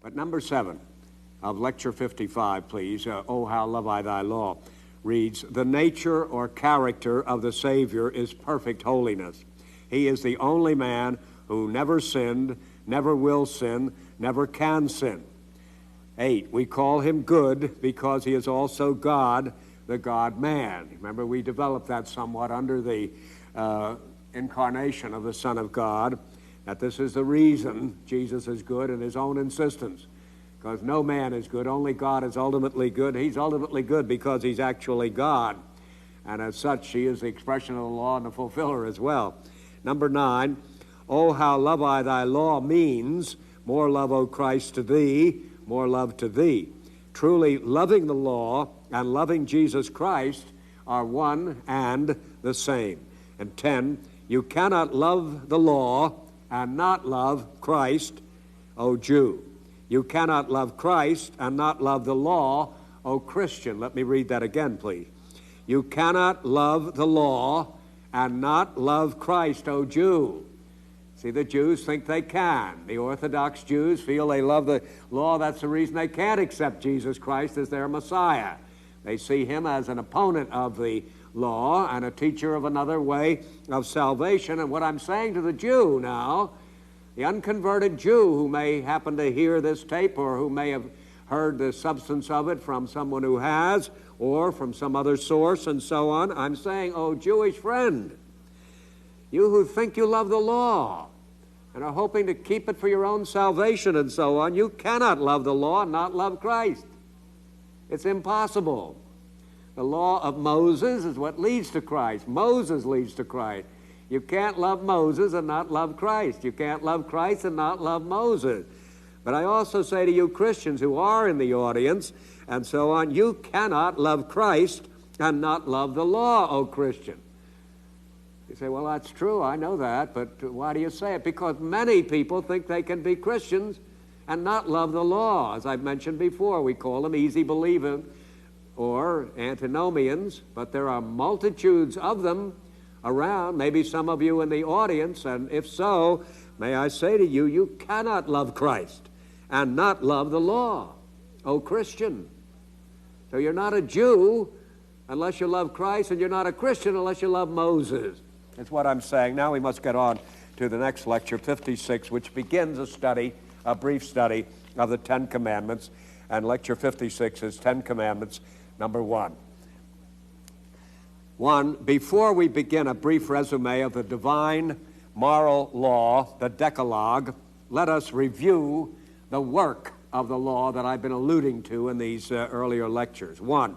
But number 7 of Lecture 55, please, Oh, How Love I Thy Law, reads, the nature or character of the Savior is perfect holiness. He is the only man who never sinned, never will sin, never can sin. 8, we call him good because he is also God, the God-man. Remember, we developed that somewhat under the incarnation of the Son of God, that this is the reason Jesus is good in his own insistence, because no man is good, only God is ultimately good. He's ultimately good because he's actually God, and as such, he is the expression of the law and the fulfiller as well. Number 9, oh, how love I thy law means, more love, O Christ, to thee, more love to thee. Truly, loving the law and loving Jesus Christ are one and the same. And 10, you cannot love the law and not love Christ, O Jew. You cannot love Christ and not love the law, O Christian. Let me read that again, please. You cannot love the law and not love Christ, O Jew. See, the Jews think they can. The Orthodox Jews feel they love the law. That's the reason they can't accept Jesus Christ as their Messiah. They see him as an opponent of the law and a teacher of another way of salvation. And what I'm saying to the Jew now, the unconverted Jew who may happen to hear this tape or who may have heard the substance of it from someone who has or from some other source and so on, I'm saying, oh, Jewish friend, you who think you love the law and are hoping to keep it for your own salvation and so on, you cannot love the law and not love Christ. It's impossible. The law of Moses is what leads to Christ. Moses leads to Christ. You can't love Moses and not love Christ. You can't love Christ and not love Moses. But I also say to you Christians who are in the audience and so on, you cannot love Christ and not love the law, O Christian. You say, well, that's true, I know that, but why do you say it? Because many people think they can be Christians and not love the law. As I've mentioned before, we call them easy believing or antinomians, but there are multitudes of them around, maybe some of you in the audience, and if so, may I say to you, you cannot love Christ and not love the law, O Christian. So you're not a Jew unless you love Christ, and you're not a Christian unless you love Moses. That's what I'm saying. Now we must get on to the next lecture, 56, which begins a brief study of the 10 Commandments, and lecture 56 is 10 Commandments, number 1. 1, before we begin a brief resume of the divine moral law, the Decalogue, let us review the work of the law that I've been alluding to in these earlier lectures. 1,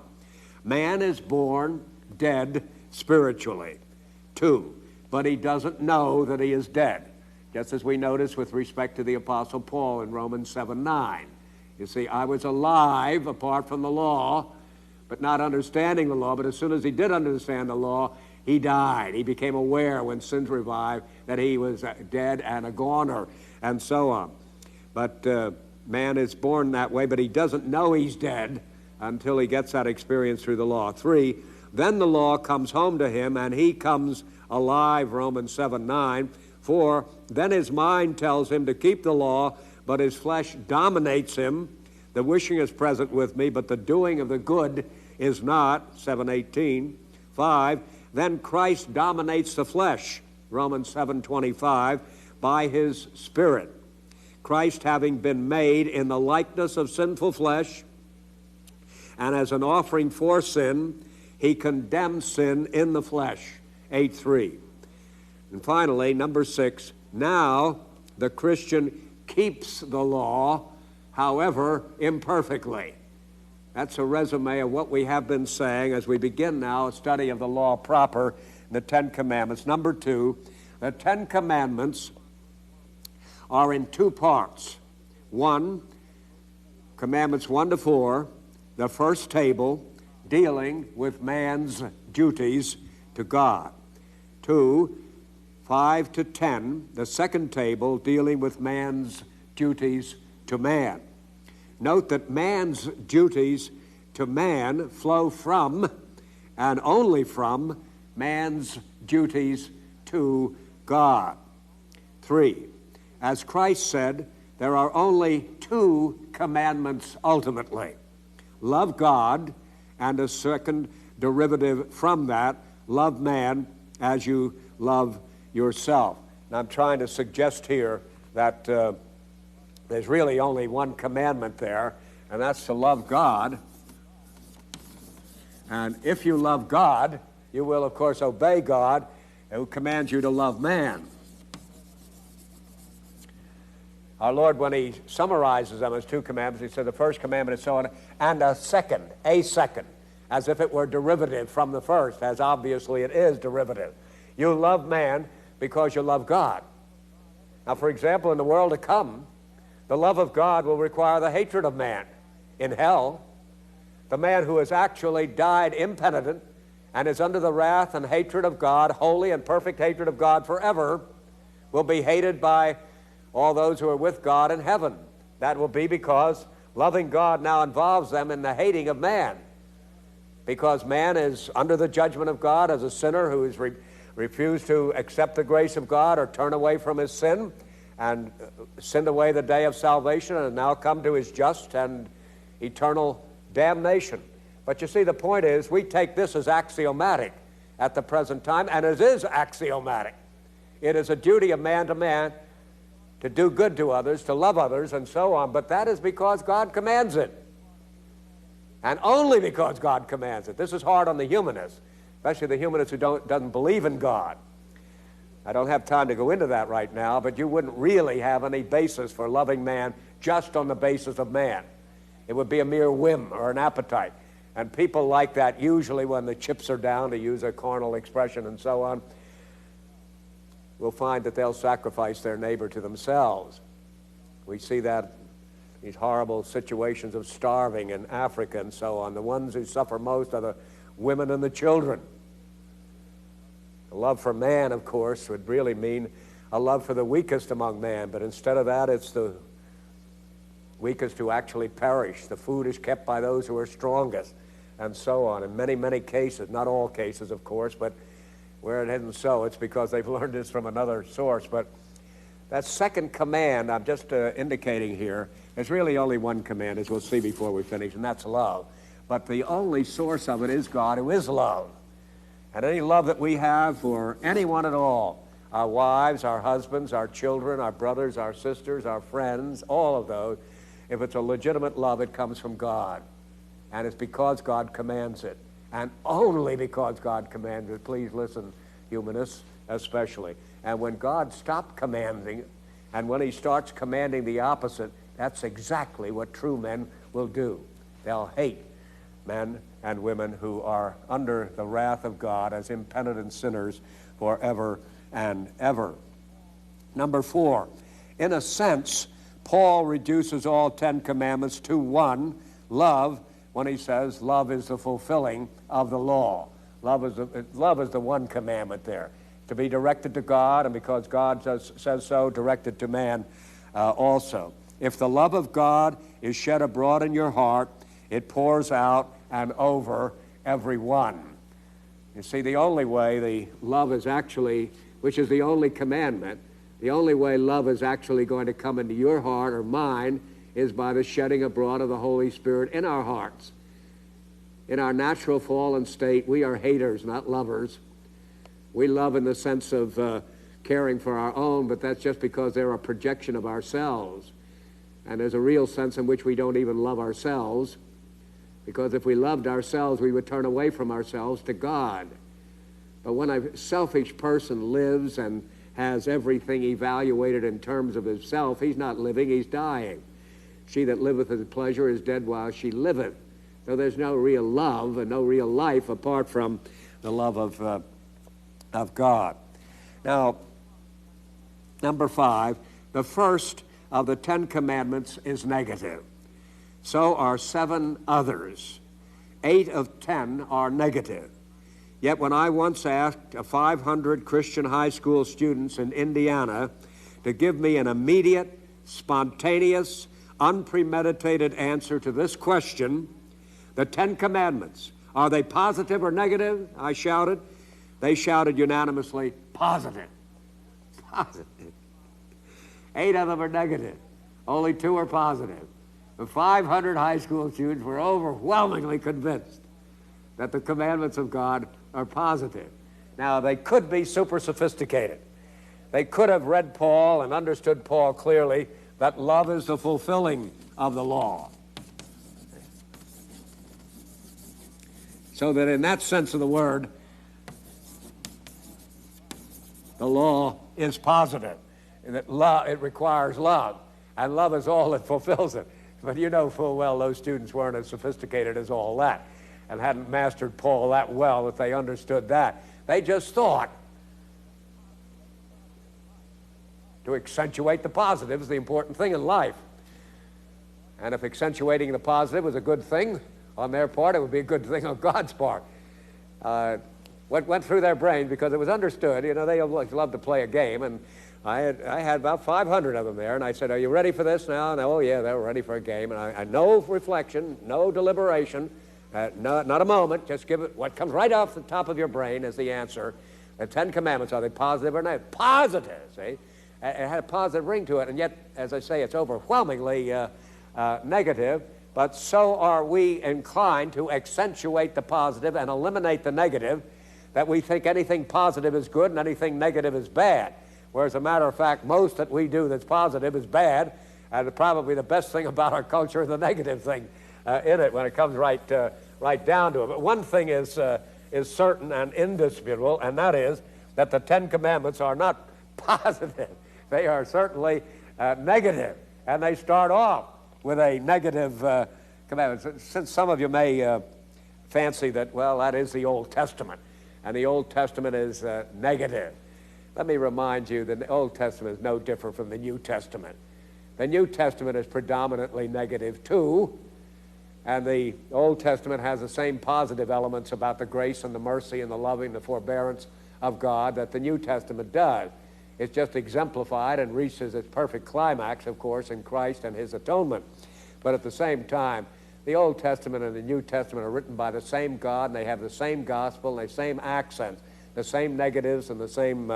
man is born dead spiritually. 2, but he doesn't know that he is dead, just as we notice with respect to the Apostle Paul in Romans 7:9. You see, I was alive apart from the law, but not understanding the law, but as soon as he did understand the law, he died. He became aware when sins revived that he was dead and a goner, and so on. But man is born that way, but he doesn't know he's dead until he gets that experience through the law. 3, then the law comes home to him, and he comes alive, Romans 7:9. 4, then his mind tells him to keep the law, but his flesh dominates him. The wishing is present with me, but the doing of the good is not, 7:18. 5, then Christ dominates the flesh, Romans 7:25, by his Spirit. Christ, having been made in the likeness of sinful flesh, and as an offering for sin, he condemns sin in the flesh, 8:3. And finally, number 6, now the Christian keeps the law, however imperfectly. That's a resume of what we have been saying as we begin now a study of the law proper, the 10 Commandments. Number 2, the 10 Commandments are in 2 parts. 1, Commandments 1 to 4, the first table dealing with man's duties to God. 2, 5 to 10, the second table dealing with man's duties to man. Note that man's duties to man flow from and only from man's duties to God. 3, as Christ said there are only two commandments ultimately. Love God, and a second derivative from that, love man as you love yourself. And I'm trying to suggest here that there's really only one commandment there, and that's to love God. And if you love God, you will, of course, obey God, who commands you to love man. Our Lord, when he summarizes them as two commandments, he said the first commandment is so on, and a second, as if it were derivative from the first, as obviously it is derivative. You love man because you love God. Now, for example, in the world to come, the love of God will require the hatred of man. In hell, the man who has actually died impenitent and is under the wrath and hatred of God, holy and perfect hatred of God forever, will be hated by all those who are with God in heaven. That will be because loving God now involves them in the hating of man, because man is under the judgment of God as a sinner who has refused to accept the grace of God or turn away from his sin and sinned away the day of salvation and now come to his just and eternal damnation. But you see, the point is, we take this as axiomatic at the present time, and it is axiomatic. It is a duty of man to man to do good to others, to love others, and so on, but that is because God commands it. And only because God commands it. This is hard on the humanists, especially the humanists who doesn't believe in God. I don't have time to go into that right now, but you wouldn't really have any basis for loving man just on the basis of man. It would be a mere whim or an appetite. And people like that, usually when the chips are down, to use a carnal expression and so on, will find that they'll sacrifice their neighbor to themselves. We see that, these horrible situations of starving in Africa and so on. The ones who suffer most are the women and the children. The love for man, of course, would really mean a love for the weakest among man, but instead of that, it's the weakest who actually perish. The food is kept by those who are strongest, and so on. In many, many cases, not all cases, of course, but where it isn't so, it's because they've learned this from another source. But that second command I'm just indicating here, there's really only one command, as we'll see before we finish, and that's love. But the only source of it is God, who is love. And any love that we have for anyone at all, our wives, our husbands, our children, our brothers, our sisters, our friends, all of those, if it's a legitimate love, it comes from God. And it's because God commands it. And only because God commands it. Please listen, humanists especially. And when God stopped commanding, and when he starts commanding the opposite, that's exactly what true men will do. They'll hate men and women who are under the wrath of God as impenitent sinners forever and ever. Number 4, in a sense, Paul reduces all 10 commandments to one, love, when he says love is the fulfilling of the law. Love is the one commandment there, to be directed to God, and because God says so, directed to man also. If the love of God is shed abroad in your heart, it pours out and over everyone. You see, the only way the love is actually, which is the only commandment, the only way love is actually going to come into your heart or mine is by the shedding abroad of the Holy Spirit in our hearts. In our natural fallen state, we are haters, not lovers. We love in the sense of caring for our own, but that's just because they're a projection of ourselves. And there's a real sense in which we don't even love ourselves, because if we loved ourselves, we would turn away from ourselves to God. But when a selfish person lives and has everything evaluated in terms of himself, he's not living, he's dying. She that liveth in pleasure is dead while she liveth. So there's no real love and no real life apart from the love of God. Now, number 5, the first of the 10 commandments is negative. So are 7 others. 8 of 10 are negative. Yet when I once asked 500 Christian high school students in Indiana to give me an immediate, spontaneous, unpremeditated answer to this question, the 10 commandments, are they positive or negative? I shouted. They shouted unanimously, positive. Positive. 8 of them are negative. Only 2 are positive. The 500 high school students were overwhelmingly convinced that the commandments of God are positive. Now, they could be super sophisticated. They could have read Paul and understood Paul clearly that love is the fulfilling of the law. So that in that sense of the word, the law is positive. And that it requires love. And love is all that fulfills it. But you know full well those students weren't as sophisticated as all that and hadn't mastered Paul that well that they understood that. They just thought to accentuate the positive is the important thing in life. And if accentuating the positive was a good thing on their part, it would be a good thing on God's part. What went through their brain, because it was understood, you know, they love to play a game, and I had about 500 of them there, and I said, are you ready for this now? And oh yeah, they were ready for a game, and I no reflection, no deliberation, not a moment, just give it, what comes right off the top of your brain is the answer. The 10 Commandments, are they positive or negative? Positive, see? It had a positive ring to it, and yet, as I say, it's overwhelmingly negative, but so are we inclined to accentuate the positive and eliminate the negative, that we think anything positive is good and anything negative is bad. Whereas, as a matter of fact, most that we do that's positive is bad, and probably the best thing about our culture is the negative thing in it when it comes right down to it. But one thing is certain and indisputable, and that is that the 10 Commandments are not positive. They are certainly negative, and they start off with a negative commandment. Since some of you may fancy that, well, that is the Old Testament, and the Old Testament is negative. Let me remind you that the Old Testament is no different from the New Testament. The New Testament is predominantly negative too, and the Old Testament has the same positive elements about the grace and the mercy and the loving, the forbearance of God that the New Testament does. It's just exemplified and reaches its perfect climax, of course, in Christ and his atonement. But at the same time, the Old Testament and the New Testament are written by the same God, and they have the same gospel and the same accents, the same negatives and the same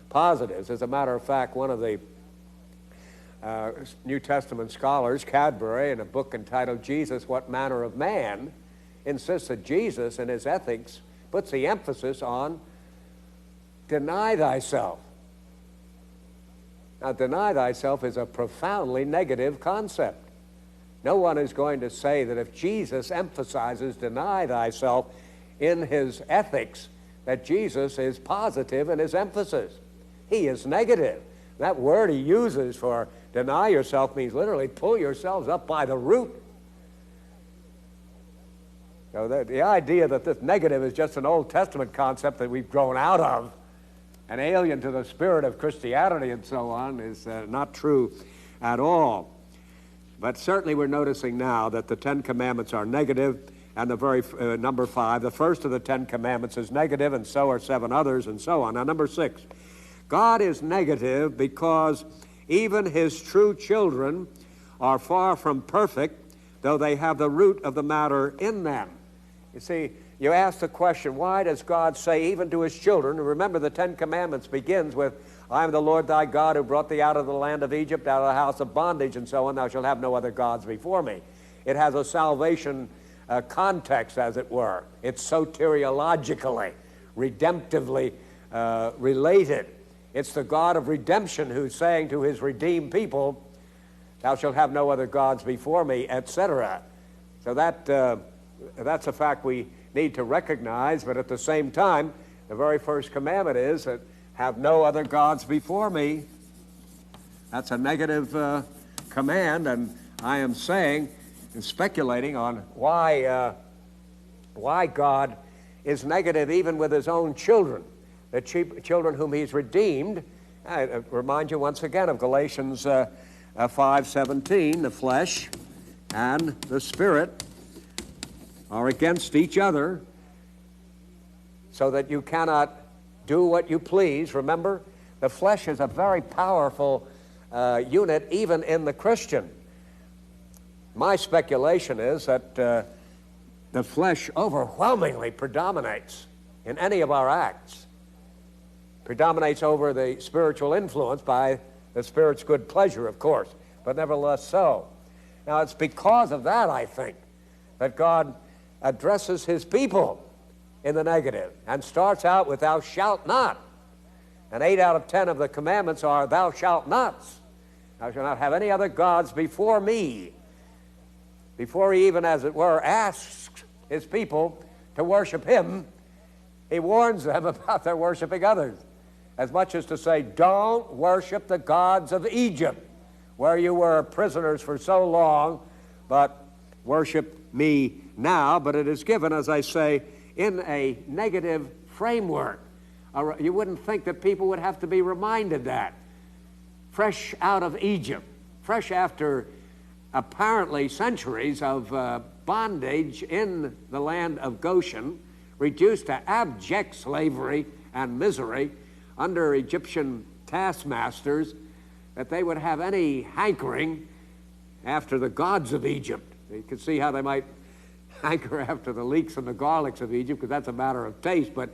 positives. As a matter of fact, one of the New Testament scholars, Cadbury, in a book entitled Jesus, What Manner of Man, insists that Jesus in his ethics puts the emphasis on deny thyself. Now, deny thyself is a profoundly negative concept. No one is going to say that if Jesus emphasizes deny thyself in his ethics, that Jesus is positive in his emphasis. He is negative. That word he uses for deny yourself means literally pull yourselves up by the root. So the idea that this negative is just an Old Testament concept that we've grown out of, and alien to the spirit of Christianity and so on, is not true at all. But certainly we're noticing now that the 10 Commandments are negative, and the very number 5, the first of the 10 Commandments is negative, and so are 7 others, and so on. Now, number 6, God is negative because even his true children are far from perfect, though they have the root of the matter in them. You see, you ask the question, why does God say even to his children, and remember the 10 Commandments begins with, I am the Lord thy God who brought thee out of the land of Egypt, out of the house of bondage, and so on, thou shalt have no other gods before me. It has a salvation context, as it were. It's soteriologically, redemptively related. It's the God of redemption who's saying to his redeemed people, thou shalt have no other gods before me, etc. So that's a fact we need to recognize, but at the same time, the very first commandment is that have no other gods before me. That's a negative command, and I am saying and speculating on why God is negative even with his own children, the children whom he's redeemed. I remind you once again of Galatians 5:17, the flesh and the spirit are against each other, so that you cannot do what you please. Remember, the flesh is a very powerful unit even in the Christian. My speculation is that the flesh overwhelmingly predominates in any of our acts, predominates over the spiritual influence by the Spirit's good pleasure, of course. but nevertheless so. Now, it's because of that, I think, that God addresses his people in the negative and starts out with thou shalt not. And 8 out of 10 of the commandments are thou shalt nots. Thou shalt not have any other gods before me. Before he even, as it were, asks his people to worship him, he warns them about their worshiping others, as much as to say, don't worship the gods of Egypt, where you were prisoners for so long, but worship me now. But it is given, as I say, in a negative framework. You wouldn't think that people would have to be reminded that. Fresh out of Egypt, fresh after apparently centuries of bondage in the land of Goshen, reduced to abject slavery and misery under Egyptian taskmasters, that they would have any hankering after the gods of Egypt. You could see how they might hanker after the leeks and the garlics of Egypt, because that's a matter of taste, but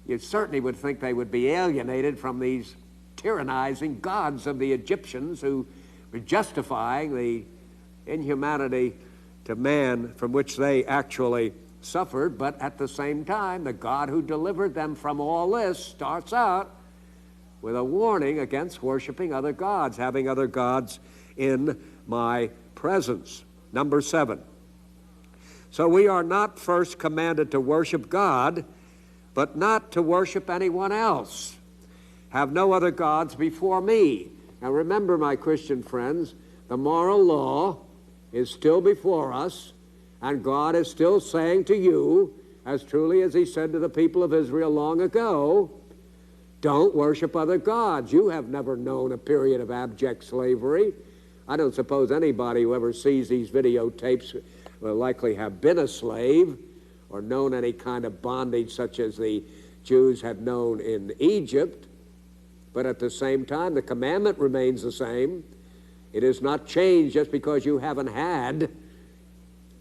you certainly would think they would be alienated from these tyrannizing gods of the Egyptians who were justifying the inhumanity to man from which they actually suffered. But at the same time, the God who delivered them from all this starts out with a warning against worshiping other gods, having other gods in my presence. Number 7. So we are not first commanded to worship God, but not to worship anyone else. Have no other gods before me. Now remember, my Christian friends, the moral law is still before us, and God is still saying to you, as truly as he said to the people of Israel long ago, don't worship other gods. You have never known a period of abject slavery. I don't suppose anybody who ever sees these videotapes will likely have been a slave or known any kind of bondage such as the Jews had known in Egypt. But at the same time, the commandment remains the same. It is not changed just because you haven't had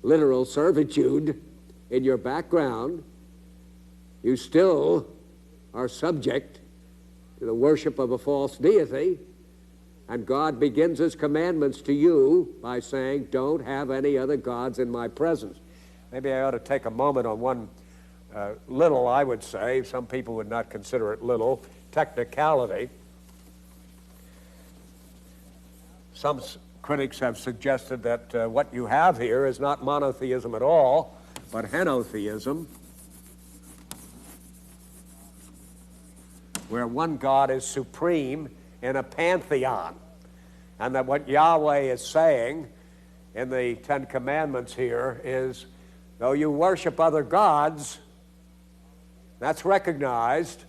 literal servitude in your background. You still are subject to the worship of a false deity, and God begins his commandments to you by saying, don't have any other gods in my presence. Maybe I ought to take a moment on one little, I would say, some people would not consider it little, technicality. Some critics have suggested that what you have here is not monotheism at all, but henotheism, where one God is supreme in a pantheon, and that what Yahweh is saying in the Ten Commandments here is, though you worship other gods, that's recognized,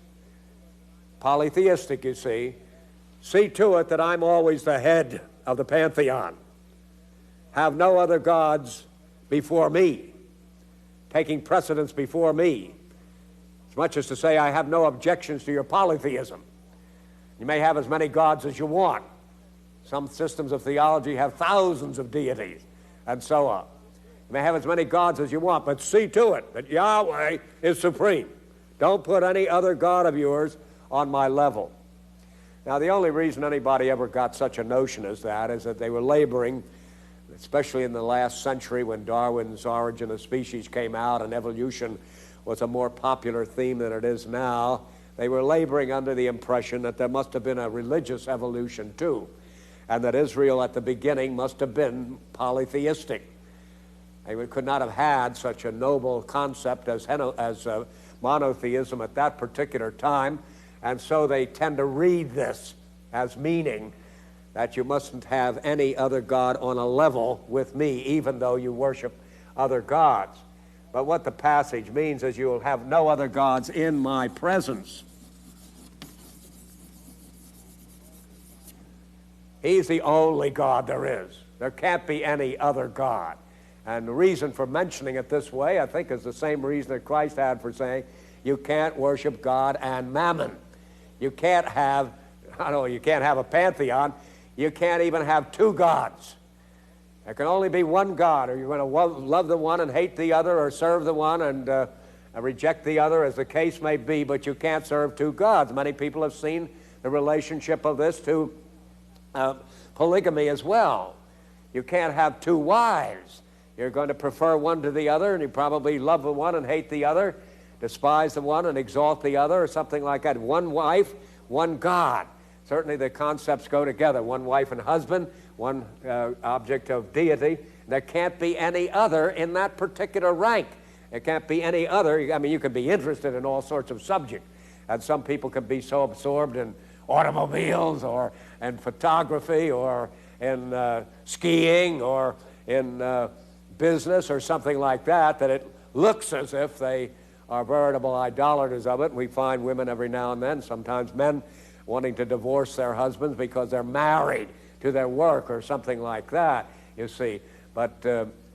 polytheistic, you see to it that I'm always the head of the pantheon. Have no other gods before me, taking precedence before me, as much as to say I have no objections to your polytheism. You may have as many gods as you want. Some systems of theology have thousands of deities, and so on. You may have as many gods as you want, but see to it that Yahweh is supreme. Don't put any other god of yours on my level. Now, the only reason anybody ever got such a notion as that is that they were laboring, especially in the last century when Darwin's Origin of Species came out and evolution was a more popular theme than it is now. They were laboring under the impression that there must have been a religious evolution too, and that Israel at the beginning must have been polytheistic. They could not have had such a noble concept as monotheism at that particular time, and so they tend to read this as meaning that you mustn't have any other god on a level with me, even though you worship other gods. But what the passage means is you will have no other gods in my presence. He's the only God there is. There can't be any other God. And the reason for mentioning it this way, I think, is the same reason that Christ had for saying you can't worship God and mammon. You can't have, you can't have a pantheon. You can't even have two gods. There can only be one God, or you're going to love the one and hate the other, or serve the one and reject the other, as the case may be, but you can't serve two gods. Many people have seen the relationship of this to polygamy as well. You can't have two wives. You're going to prefer one to the other, and you probably love the one and hate the other, despise the one and exalt the other, or something like that. One wife, one God. Certainly the concepts go together. One wife and husband, one object of deity. There can't be any other in that particular rank. There can't be any other. I mean, you can be interested in all sorts of subjects. And some people can be so absorbed in automobiles or in photography or in skiing or in business or something like that, that it looks as if they are veritable idolaters of it. We find women every now and then, sometimes men, wanting to divorce their husbands because they're married to their work or something like that, you see. But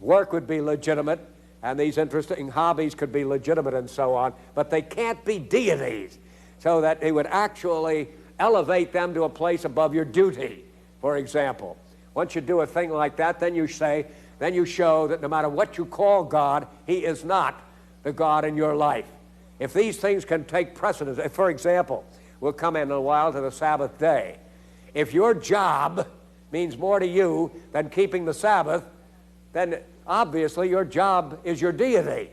work would be legitimate, and these interesting hobbies could be legitimate and so on, but they can't be deities, so that it would actually elevate them to a place above your duty, for example. Once you do a thing like that, then you show that no matter what you call God, he is not the God in your life. If these things can take precedence, if, for example, we'll come in a while to the Sabbath day. If your job means more to you than keeping the Sabbath, then obviously your job is your deity.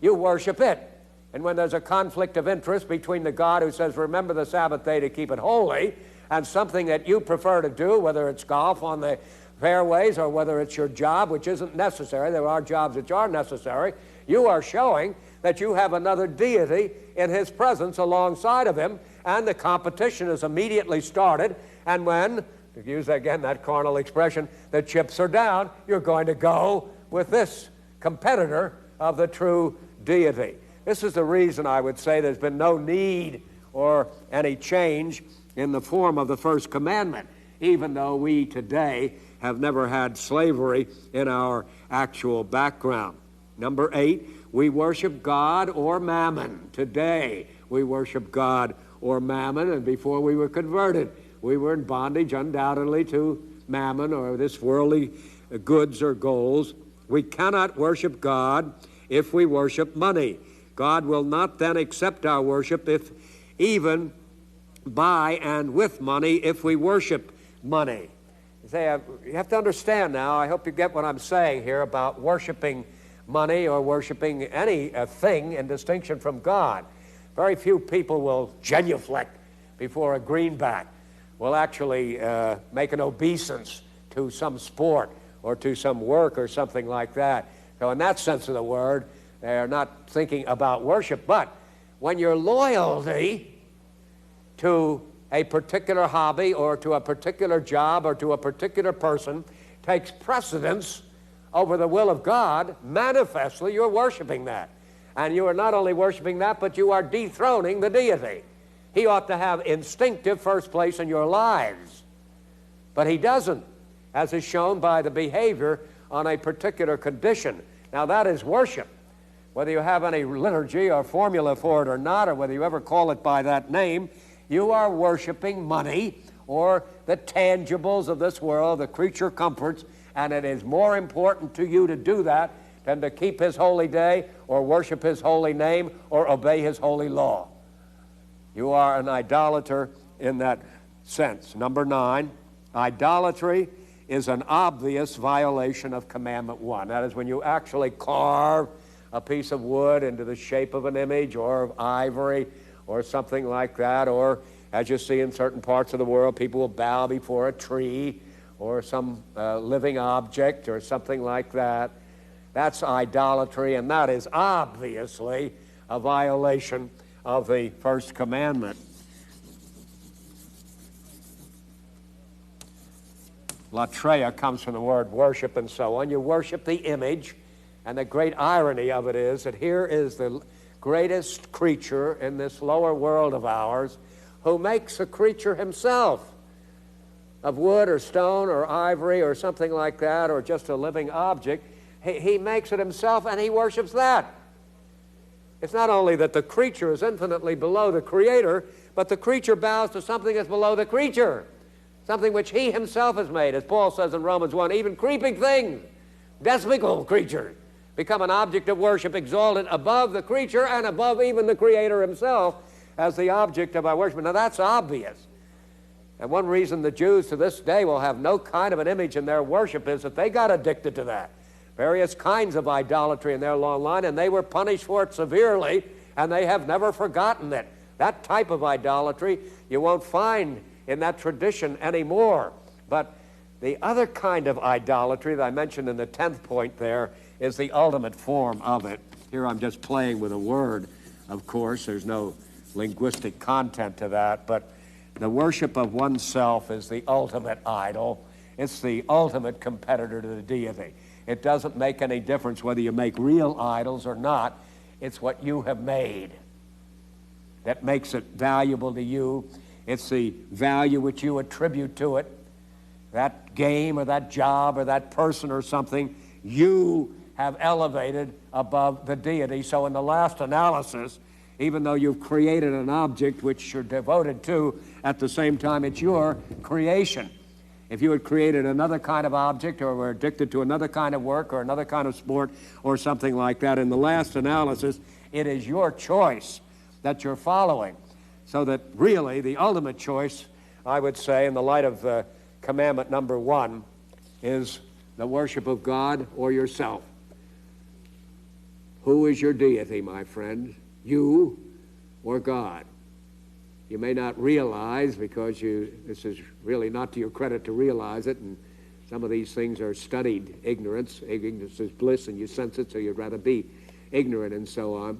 You worship it. And when there's a conflict of interest between the God who says, remember the Sabbath day to keep it holy, and something that you prefer to do, whether it's golf on the fairways or whether it's your job, which isn't necessary, there are jobs which are necessary, you are showing that you have another deity in his presence alongside of him, and the competition is immediately started. And when, to use again that carnal expression, the chips are down, you're going to go with this competitor of the true deity. This is the reason I would say there's been no need or any change in the form of the first commandment, even though we today have never had slavery in our actual background. Number 8, we worship God or mammon. Today we worship God or mammon, and before we were converted, we were in bondage undoubtedly to mammon or this worldly goods or goals. We cannot worship God if we worship money. God will not then accept our worship if even by and with money if we worship money. You have to understand now, I hope you get what I'm saying here about worshiping money or worshiping any thing in distinction from God. Very few people will genuflect before a greenback, will actually make an obeisance to some sport or to some work or something like that. So in that sense of the word, they're not thinking about worship. But when your loyalty to a particular hobby or to a particular job or to a particular person takes precedence over the will of God, manifestly you're worshiping that. And you are not only worshiping that, but you are dethroning the deity. He ought to have instinctive first place in your lives. But he doesn't, as is shown by the behavior on a particular condition. Now that is worship. Whether you have any liturgy or formula for it or not, or whether you ever call it by that name, you are worshiping money or the tangibles of this world, the creature comforts, and it is more important to you to do that than to keep his holy day or worship his holy name or obey his holy law. You are an idolater in that sense. Number 9, idolatry is an obvious violation of Commandment 1. That is when you actually carve a piece of wood into the shape of an image or of ivory or something like that, or as you see in certain parts of the world, people will bow before a tree or some living object or something like that. That's idolatry, and that is obviously a violation of the first commandment. Latreia comes from the word worship and so on. You worship the image, and the great irony of it is that here is the greatest creature in this lower world of ours who makes a creature himself of wood or stone or ivory or something like that, or just a living object. He makes it himself, and he worships that. It's not only that the creature is infinitely below the Creator, but the creature bows to something that's below the creature, something which he himself has made. As Paul says in Romans 1, even creeping things, despicable creatures, become an object of worship, exalted above the creature and above even the Creator himself as the object of our worship. Now that's obvious. And one reason the Jews to this day will have no kind of an image in their worship is that they got addicted to that. Various kinds of idolatry in their long line, and they were punished for it severely, and they have never forgotten it. That type of idolatry you won't find in that tradition anymore. But the other kind of idolatry that I mentioned in the 10th point there is the ultimate form of it. Here I'm just playing with a word, of course. There's no linguistic content to that, but the worship of oneself is the ultimate idol. It's the ultimate competitor to the deity. It doesn't make any difference whether you make real idols or not. It's what you have made that makes it valuable to you. It's the value which you attribute to it. That game or that job or that person or something, you have elevated above the deity. So in the last analysis, even though you've created an object which you're devoted to, at the same time it's your creation. If you had created another kind of object or were addicted to another kind of work or another kind of sport or something like that, in the last analysis, it is your choice that you're following. So that really the ultimate choice, I would say, in the light of commandment number 1, is the worship of God or yourself. Who is your deity, my friend? You or God? You may not realize, because this is really not to your credit to realize it, and some of these things are studied ignorance. Ignorance is bliss, and you sense it, so you'd rather be ignorant and so on.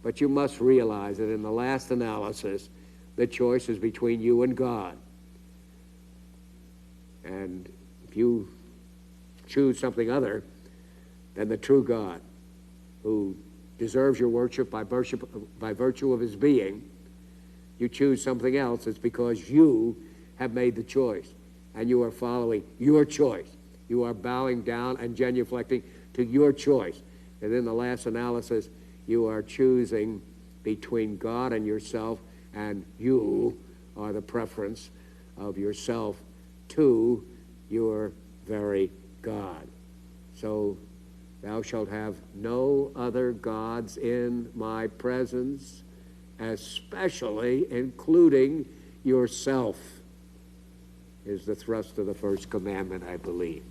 But you must realize that in the last analysis, the choice is between you and God. And if you choose something other than the true God, who deserves your worship by virtue of his being, you choose something else, it's because you have made the choice, and you are following your choice. You are bowing down and genuflecting to your choice. And in the last analysis, you are choosing between God and yourself, and you are the preference of yourself to your very God. So, thou shalt have no other gods in my presence, especially including yourself, is the thrust of the first commandment, I believe.